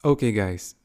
Okay guys,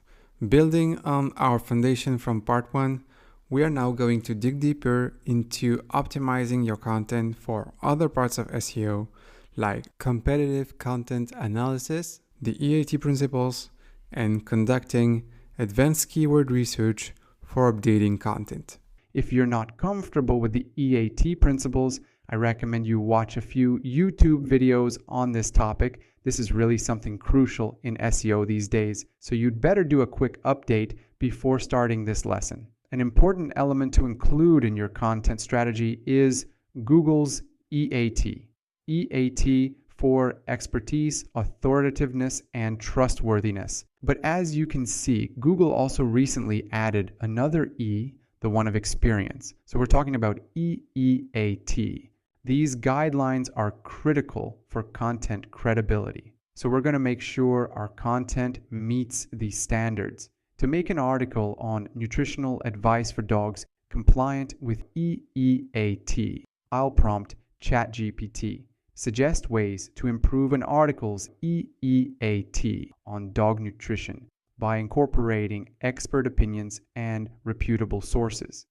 building on our foundation from part 1, we are now going to dig deeper into optimizing your content for other parts of SEO like competitive content analysis, the EAT principles, and conducting advanced keyword research for updating content. If you're not comfortable with the EAT principles, I recommend you watch a few YouTube videos on this topic. This is really something crucial in SEO these days, so you'd better do a quick update before starting this lesson. An important element to include in your content strategy is Google's EAT. EAT for expertise, authoritativeness, and trustworthiness. But as you can see, Google also recently added another E, the one of experience. So we're talking about EEAT. These guidelines are critical for content credibility. So we're going to make sure our content meets these standards. To make an article on nutritional advice for dogs compliant with EEAT, I'll prompt ChatGPT. Suggest ways to improve an article's EEAT on dog nutrition by incorporating expert opinions and reputable sources.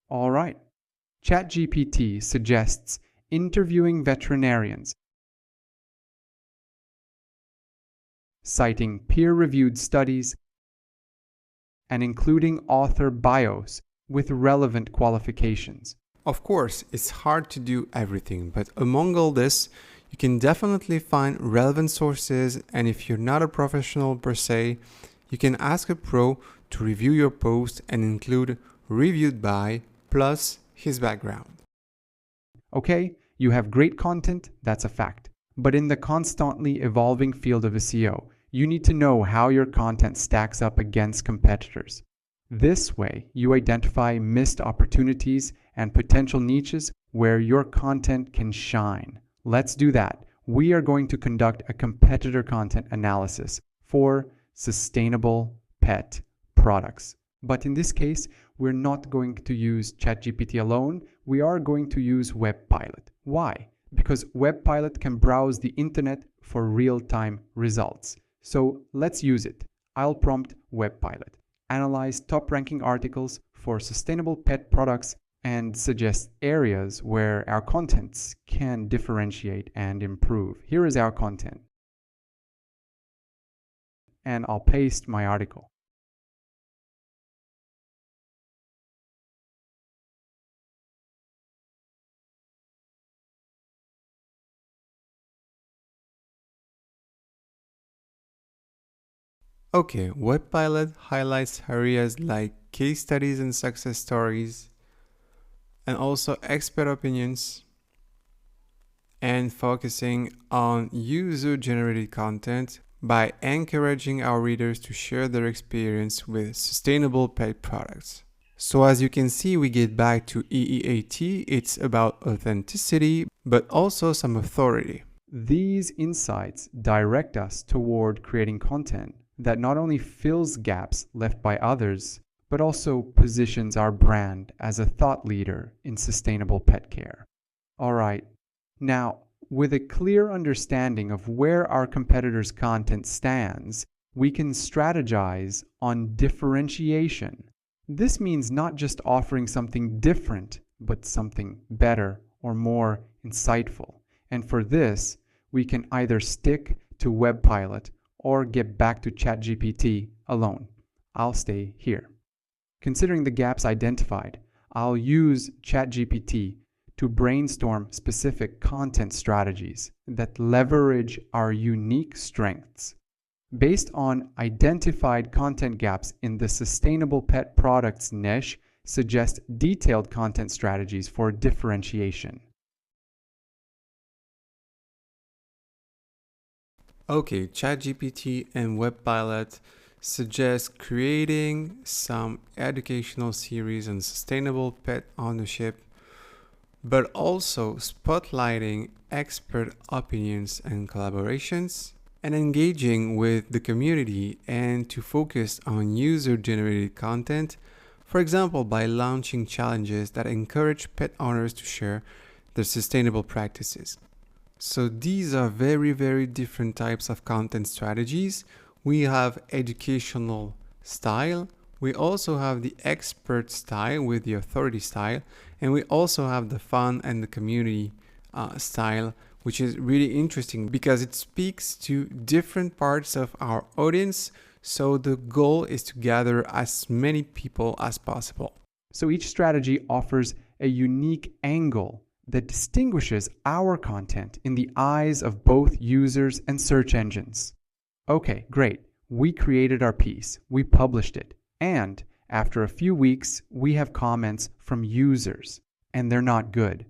All right. ChatGPT suggests interviewing veterinarians, citing peer-reviewed studies, and including author bios with relevant qualifications. Of course, it's hard to do everything, but among all this, you can definitely find relevant sources, and if you're not a professional per se, you can ask a pro to review your post and include reviewed by plus his background. Okay, you have great content, that's a fact. But in the constantly evolving field of SEO, you need to know how your content stacks up against competitors. This way, you identify missed opportunities and potential niches where your content can shine. Let's do that. We are going to conduct a competitor content analysis for sustainable pet products. But in this case, we're not going to use ChatGPT alone. We are going to use WebPilot. Why? Because WebPilot can browse the internet for real-time results. So let's use it. I'll prompt WebPilot. Analyze top-ranking articles for sustainable pet products and suggest areas where our contents can differentiate and improve. Here is our content. And I'll paste my article. Okay, WebPilot highlights areas like case studies and success stories, and also expert opinions, and focusing on user-generated content by encouraging our readers to share their experience with sustainable pet products. So as you can see, we get back to EEAT. It's about authenticity, but also some authority. These insights direct us toward creating content that not only fills gaps left by others, but also positions our brand as a thought leader in sustainable pet care. All right, now with a clear understanding of where our competitors' content stands, we can strategize on differentiation. This means not just offering something different, but something better or more insightful. And for this, we can either stick to WebPilot or get back to ChatGPT alone. I'll stay here. Considering the gaps identified, I'll use ChatGPT to brainstorm specific content strategies that leverage our unique strengths. Based on identified content gaps in the sustainable pet products niche, suggest detailed content strategies for differentiation. Okay, ChatGPT and WebPilot suggest creating some educational series on sustainable pet ownership, but also spotlighting expert opinions and collaborations, and engaging with the community and to focus on user-generated content, for example by launching challenges that encourage pet owners to share the sustainable practices. So these are very, very different types of content strategies. We have educational style. We also have the expert style with the authority style. And we also have the fun and the community style, which is really interesting because it speaks to different parts of our audience. So the goal is to gather as many people as possible. So each strategy offers a unique angle that distinguishes our content in the eyes of both users and search engines. Okay, great. We created our piece, we published it, and after a few weeks, we have comments from users, and they're not good.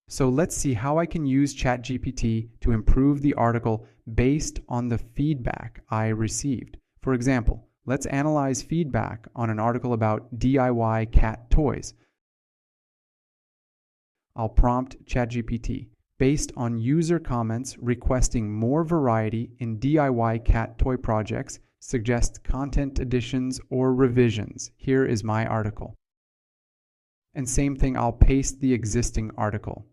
So let's see how I can use ChatGPT to improve the article based on the feedback I received. For example, let's analyze feedback on an article about DIY cat toys. I'll prompt ChatGPT. Based on user comments requesting more variety in DIY cat toy projects, suggest content additions or revisions. Here is my article. And same thing, I'll paste the existing article.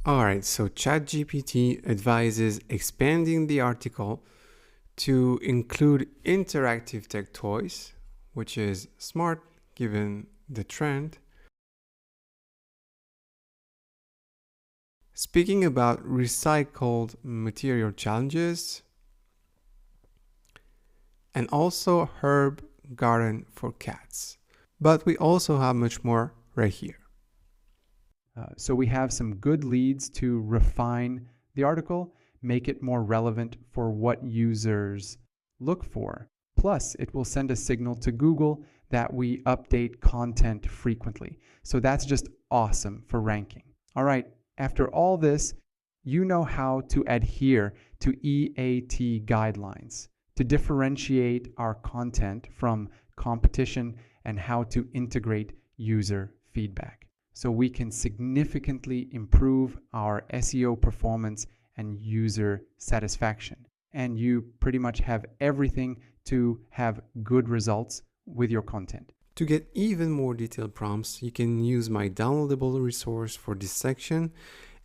Alright, so ChatGPT advises expanding the article to include interactive tech toys, which is smart given the trend. Speaking about recycled material challenges, and also herb garden for cats. But we also have much more right here. So we have some good leads to refine the article, make it more relevant for what users look for. Plus, it will send a signal to Google that we update content frequently. So that's just awesome for ranking. All right, after all this, you know how to adhere to EAT guidelines, to differentiate our content from competition, and how to integrate user feedback, so we can significantly improve our SEO performance and user satisfaction. And you pretty much have everything to have good results with your content. To get even more detailed prompts, you can use my downloadable resource for this section.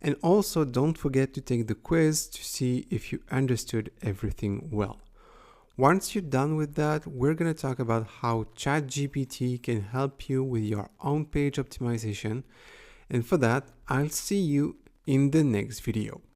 And also don't forget to take the quiz to see if you understood everything well. Once you're done with that, we're going to talk about how ChatGPT can help you with your own page optimization. And for that, I'll see you in the next video.